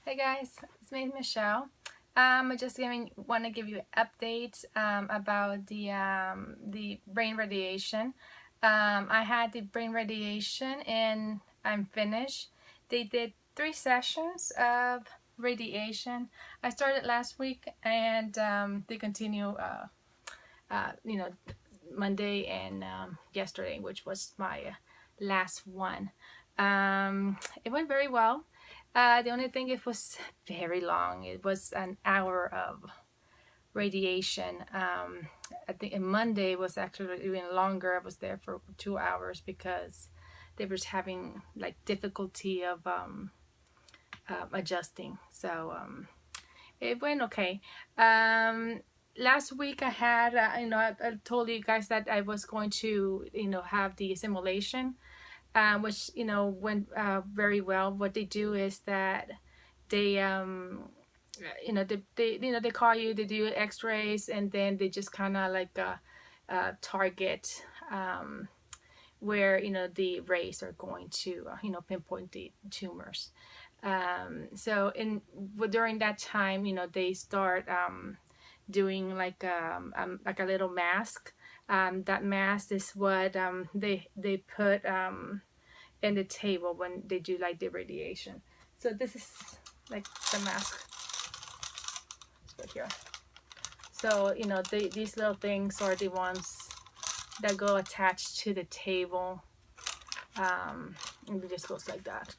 Hey guys, it's me, Michelle. I just want to give you an update about the brain radiation. I had the brain radiation and I'm finished. They did 3 sessions of radiation. I started last week and they continue, you know, Monday and yesterday, which was my last one. It went very well. The only thing, it was very long. It was an hour of radiation. I think Monday was actually even longer. I was there for 2 hours because they were having like difficulty of adjusting. So it went okay. Last week I had, I told you guys that I was going to, have the simulation, which, went very well. What they do is that they, they call you, they do x-rays, and then they just kind of like target where, the rays are going to, pinpoint the tumors. So during that time, they start doing like a little mask. That mask is what they put in the table when they do like the radiation. So this is like the mask. Let's go here. So these little things are the ones that go attached to the table, and it just goes like that,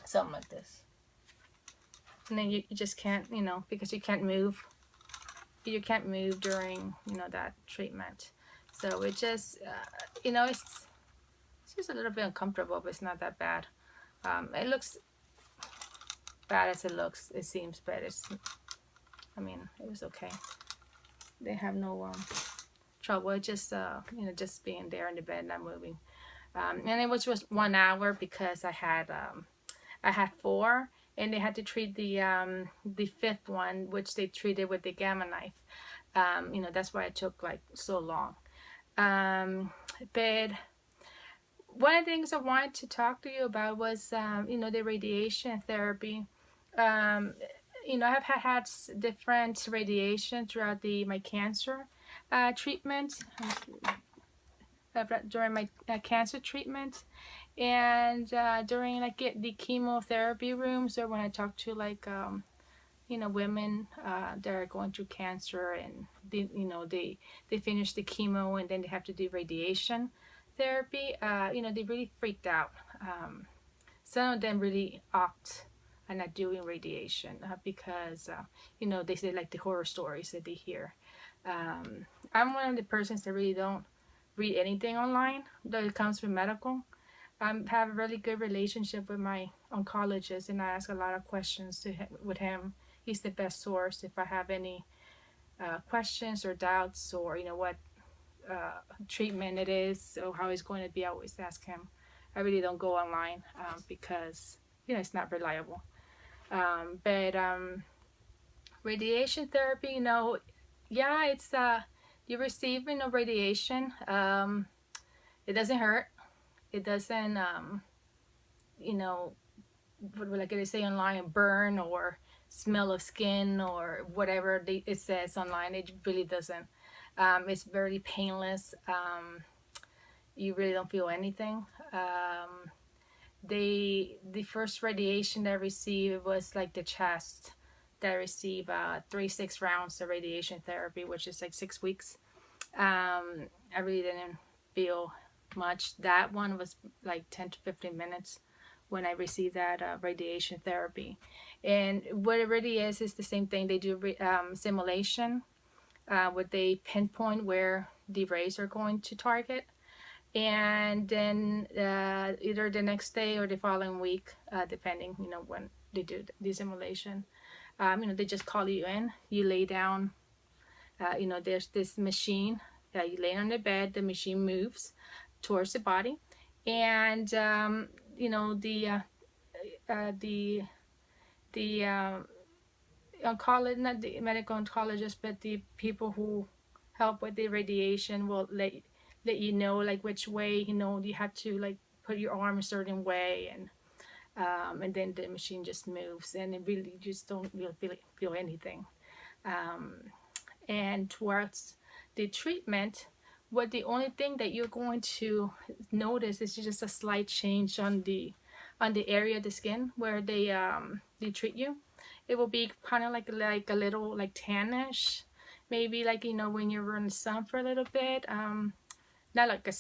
something like this. And then you just can't, because you can't move. You can't move during, that treatment. So it just, it's just a little bit uncomfortable, but it's not that bad. It looks bad as it looks. It seems, but it was okay. They have no trouble. It just, just being there in the bed, not moving. And it was just 1 hour because I had four, and they had to treat the fifth one, which they treated with the gamma knife. That's why it took like so long. But one of the things I wanted to talk to you about was, the radiation therapy. I've had different radiation throughout my cancer treatment, during my cancer treatment, and during like the chemotherapy rooms, or when I talk to like women that are going through cancer, and they finish the chemo and then they have to do radiation therapy. They really freaked out. Some of them really opt and not doing radiation because they say like the horror stories that they hear. I'm one of the persons that really don't read anything online that it comes from medical. I have a really good relationship with my oncologist, and I ask a lot of questions with him. He's the best source if I have any questions or doubts, or what treatment it is or how it's going to be. I always ask him. I really don't go online because it's not reliable. But radiation therapy, yeah, it's you're receiving a radiation. It doesn't hurt. It doesn't, like they say online, burn or smell of skin or whatever it says online. It really doesn't. It's very painless. You really don't feel anything. The first radiation that I received was like the chest. That I received 3-6 rounds of radiation therapy, which is like 6 weeks. I really didn't feel much. That one was like 10 to 15 minutes when I received that radiation therapy. And what it really is the same thing. They do simulation, where they pinpoint where the rays are going to target. And then either the next day or the following week, depending, when they do the simulation, they just call you in. You lay down. There's this machine. You lay on the bed. The machine moves towards the body, and the oncologist, not the medical oncologist, but the people who help with the radiation will let you know like which way you have to like put your arm a certain way, and and then the machine just moves, and it really just don't really feel anything. Um, and towards the treatment, what the only thing that you're going to notice is just a slight change on the area of the skin where they treat you. It will be kind of like a little like tannish, maybe like when you're in the sun for a little bit. Not like a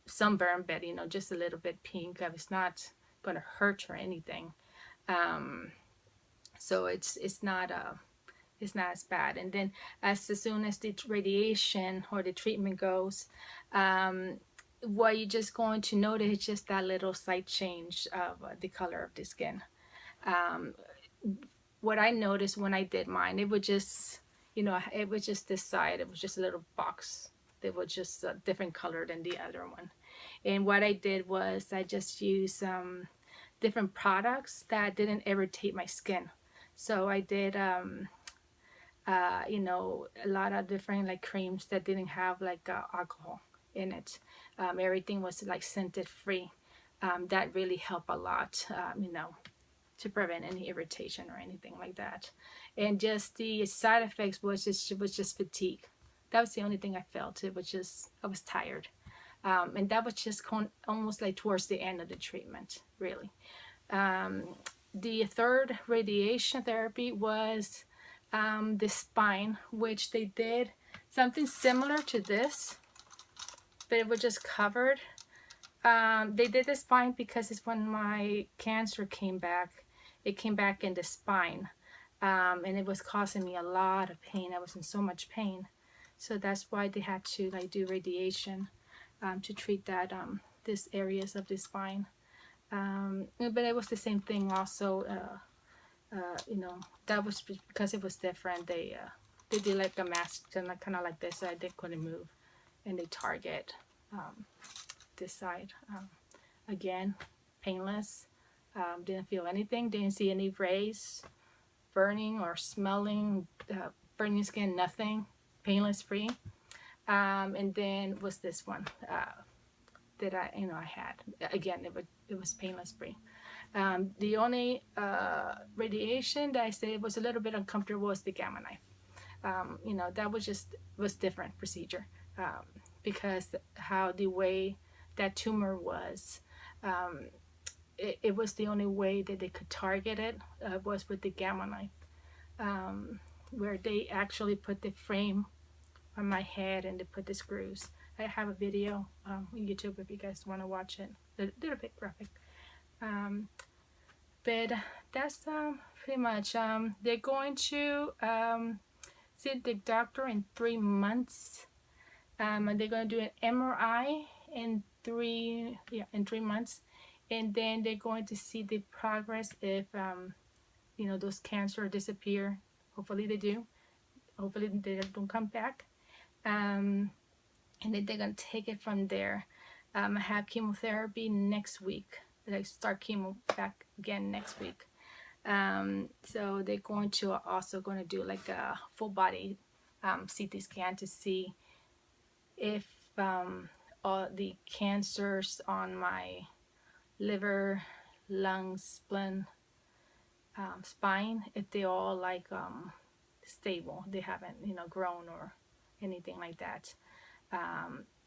sunburn, but just a little bit pink. It's not gonna hurt or anything. Um, so it's not as bad. And then as soon as the radiation or the treatment goes, um, what you're just going to notice is just that little slight change of the color of the skin. Um, what I noticed when I did mine, it would just, it was just this side. It was just a little box. It was just a different color than the other one. And what I did was I just used different products that didn't irritate my skin. So I did a lot of different like creams that didn't have like alcohol in it. Everything was like scented free. That really helped a lot, to prevent any irritation or anything like that. And just the side effects was just fatigue. That was the only thing I felt. It was just I was tired, and that was just almost like towards the end of the treatment, really. Um, the third radiation therapy was the spine, which they did something similar to this, but it was just covered. They did the spine because it's when my cancer came back. It came back in the spine, and it was causing me a lot of pain. I was in so much pain, so that's why they had to like do radiation to treat that these areas of the spine. But it was the same thing also. That was because it was different. They did like a mask and like kind of like this, so they couldn't move, and they target this side. Again, painless. Didn't feel anything. Didn't see any rays, burning or smelling, burning skin. Nothing. Painless free. And then was this one that I had. Again, it was painless free. The only radiation that I said was a little bit uncomfortable was the gamma knife. That was different procedure, because how the way that tumor was, it was the only way that they could target it, was with the gamma knife, where they actually put the frame on my head and they put the screws. I have a video on YouTube if you guys want to watch it. A little bit graphic. But that's pretty much. They're going to see the doctor in 3 months. And they're going to do an MRI in 3 months, and then they're going to see the progress if those cancer disappear. Hopefully they do. Hopefully they don't come back. And then they're going to take it from there. I have chemotherapy next week. I start chemo back again next week. So they're going to do like a full body CT scan to see if all the cancers on my liver, lungs, spleen, spine, if they all like stable, they haven't grown or anything like that.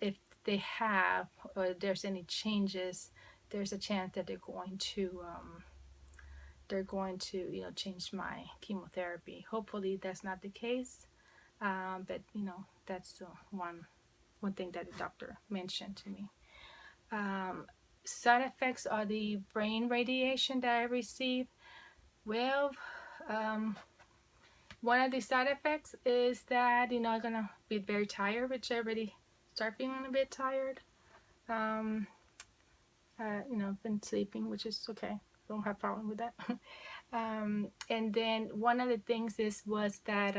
If they have, or if there's any changes, there's a chance that they're going to change my chemotherapy. Hopefully that's not the case, but that's one thing that the doctor mentioned to me. Side effects are the brain radiation that I received. Well, one of the side effects is that I'm gonna be very tired, which I already start feeling a bit tired. I've been sleeping, which is okay. Don't have a problem with that. And then one of the things was that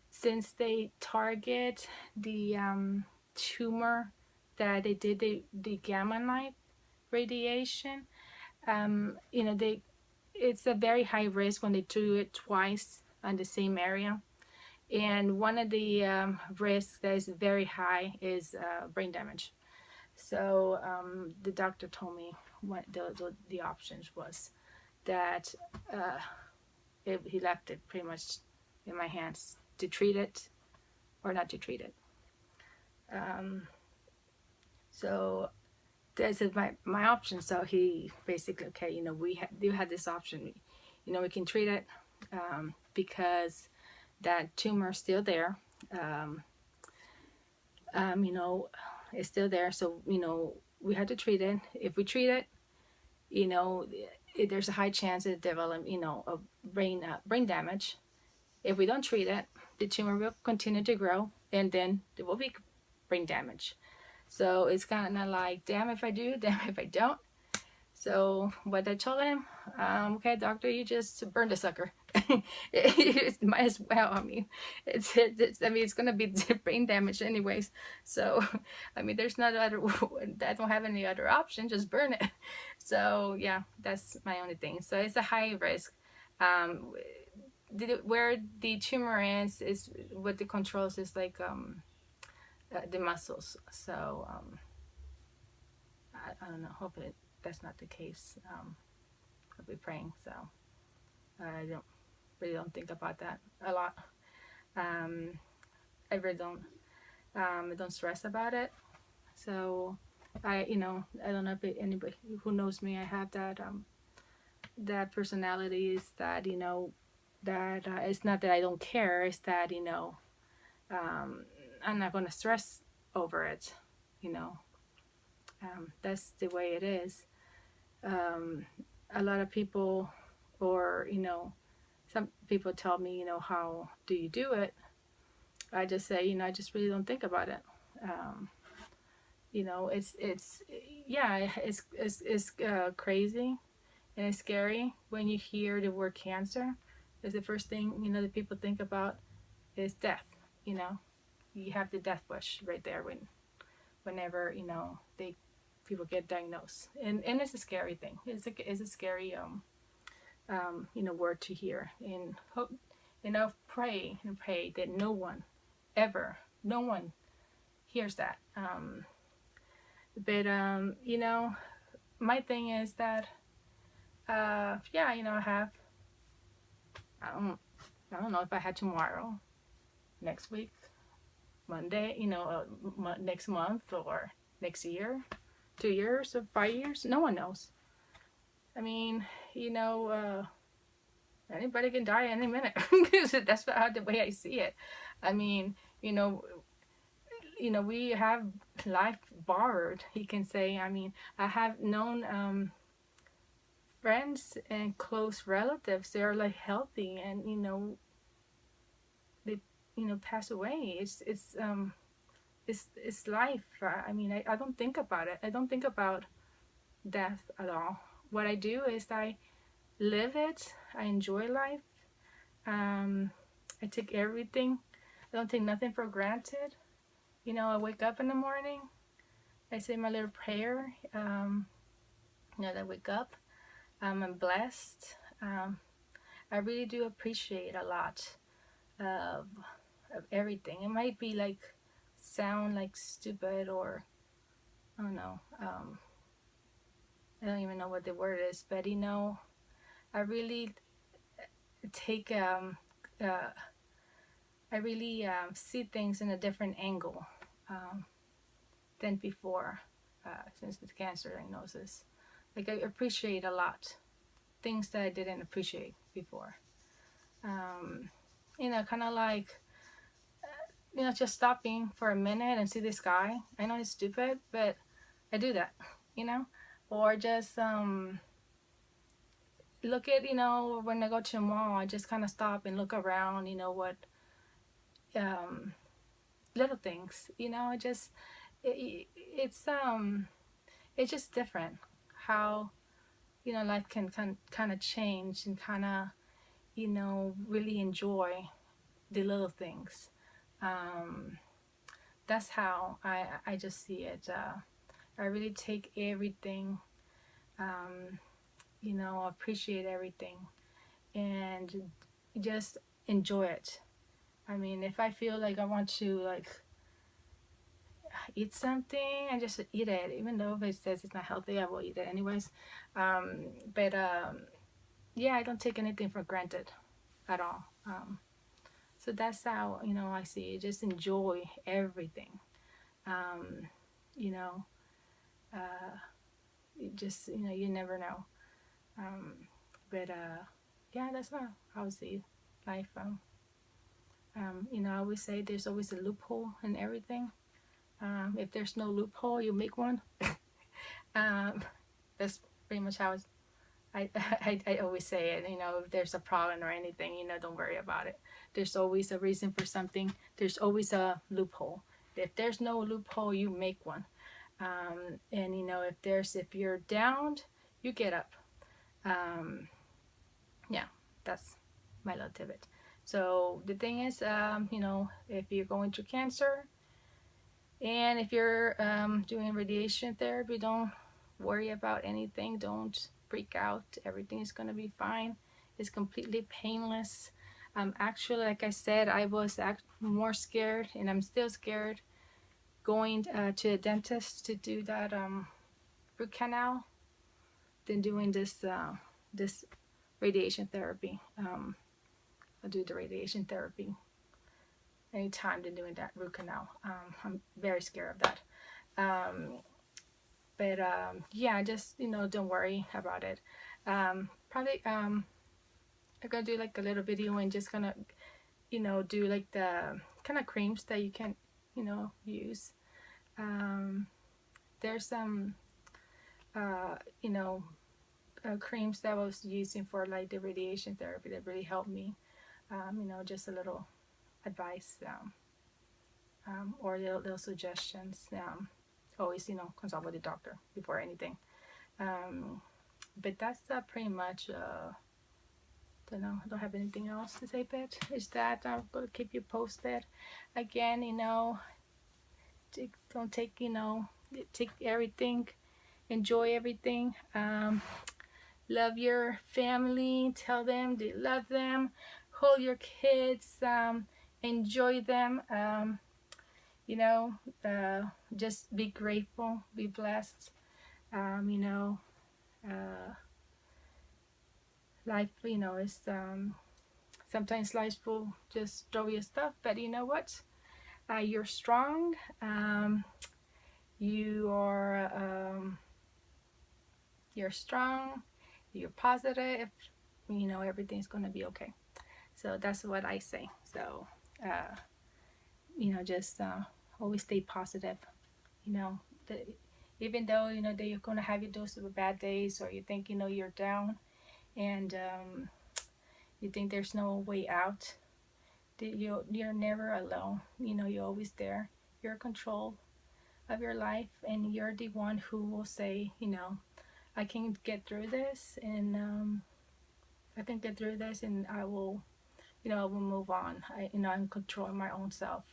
since they target the tumor that they did the gamma knife radiation, it's a very high risk when they do it twice on the same area. And one of the risks that is very high is brain damage. So the doctor told me what the options was that he left it pretty much in my hands to treat it or not to treat it. So this is my option. So he basically, okay, we do have this option. We can treat it because that tumor is still there. You know, it's still there. So, we had to treat it. If we treat it, there's a high chance of developing, of brain damage. If we don't treat it, the tumor will continue to grow, and then there will be brain damage. So it's kind of like, damn if I do, damn if I don't. So what I told him, okay, doctor, you just burn the sucker. It might as well. I mean, it's gonna be brain damage anyways. So, I mean, there's not other. I don't have any other option. Just burn it. So yeah, that's my only thing. So it's a high risk. Where the tumor is what the controls is like the muscles. So I don't know. Hopefully that's not the case. I'll be praying. So I really don't think about that a lot. I really don't. I don't stress about it. So I don't know if anybody who knows me, I have that personality is that that it's not that I don't care. It's that I'm not gonna stress over it. That's the way it is. A lot of people, or some people tell me, how do you do it? I just say, I just really don't think about it. It's yeah, it's crazy and it's scary when you hear the word cancer. It's the first thing that people think about is death. You have the death wish right there whenever people get diagnosed, and it's a scary thing. It's a scary word to hear, and hope pray and pray that no one hears that. But my thing is that yeah, I don't know if I had tomorrow, next week, Monday, next month, or next year, 2 years, or 5 years. No one knows. I mean, anybody can die any minute. That's the way I see it. I mean, we have life borrowed, you can say. I mean, I have known friends and close relatives. They're like healthy, and they pass away. It's life. I mean, I don't think about it. I don't think about death at all. What I do is I live it. I enjoy life. I take everything. I don't take nothing for granted. I wake up in the morning. I say my little prayer. That I wake up. I'm blessed. I really do appreciate a lot of everything. It might be like sound like stupid, or I don't know. I don't even know what the word is, but I really take I really see things in a different angle than before, since the cancer diagnosis. Like, I appreciate a lot things that I didn't appreciate before. Kind of like, just stopping for a minute and see the sky. I know it's stupid, but I do that, or just look at, when I go to the mall, I just kind of stop and look around, what little things, it's just different how life can kind of change, and kind of really enjoy the little things. That's how I just see it. I really take everything, appreciate everything, and just enjoy it. I mean, if I feel like I want to, like, eat something, I just eat it. Even though if it says it's not healthy, I will eat it anyways. But yeah, I don't take anything for granted at all. So that's how, I see it. Just enjoy everything. Um, you know, just, you never know. Um, but yeah, that's how I see life. I always say there's always a loophole in everything. If there's no loophole, you make one. Um, that's pretty much how I always say it. If there's a problem or anything, don't worry about it. There's always a reason for something. There's always a loophole. If there's no loophole, you make one. And if you're down, you get up. Um, yeah, that's my little tidbit. So the thing is, if you're going through cancer and if you're doing radiation therapy, don't worry about anything. Don't freak out. Everything is going to be fine. It's completely painless. Actually, like I said, I was more scared, and I'm still scared going to a dentist to do that root canal than doing this radiation therapy. I'll do the radiation therapy anytime than doing that root canal. I'm very scared of that. Um, but yeah, just don't worry about it. Probably I'm gonna do like a little video and just gonna do like the kind of creams that you can use. Um, there's some uh, you know creams that I was using for like the radiation therapy that really helped me. Just a little advice, or little suggestions. Always consult with the doctor before anything. Um, but that's pretty much. Don't know. I don't have anything else to say. But is that I'm gonna keep you posted. Again, don't take take everything, enjoy everything. Love your family. Tell them that you love them. Hold your kids. Enjoy them. You know, just be grateful. Be blessed. Um, you know, uh, life. Is sometimes life will just throw you stuff, but you know what? You're strong. You are. You're strong. You're positive. Everything's gonna be okay. So that's what I say. So, uh, just always stay positive. You know, the, even though that you're gonna have your dose of bad days, or you think you're down, and you think there's no way out. You're never alone. You're always there. You're in control of your life, and you're the one who will say, I can get through this, and I can get through this, and I will, I will move on. I'm controlling my own self.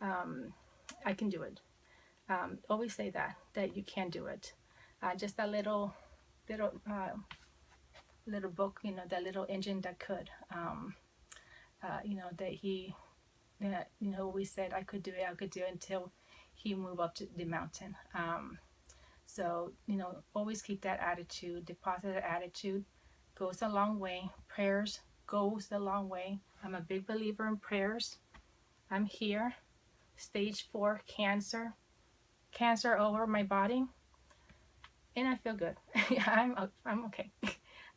I can do it. Always say that you can do it. Just that little little book, that little engine that could, that he, we said I could do it until he moved up to the mountain. So, always keep that attitude. The positive attitude goes a long way. Prayers goes a long way. I'm a big believer in prayers. I'm here. Stage 4 cancer over my body, and I feel good. I'm okay.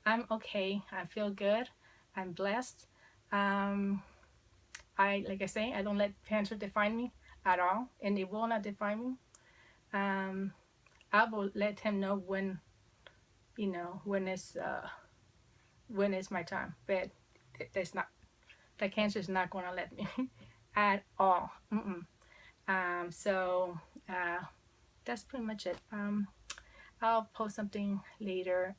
I'm okay. I feel good. I'm blessed. Like I say, I don't let cancer define me at all, and it will not define me. I will let him know when, when it's my time. But that's not, that cancer is not going to let me at all. So that's pretty much it. I'll post something later.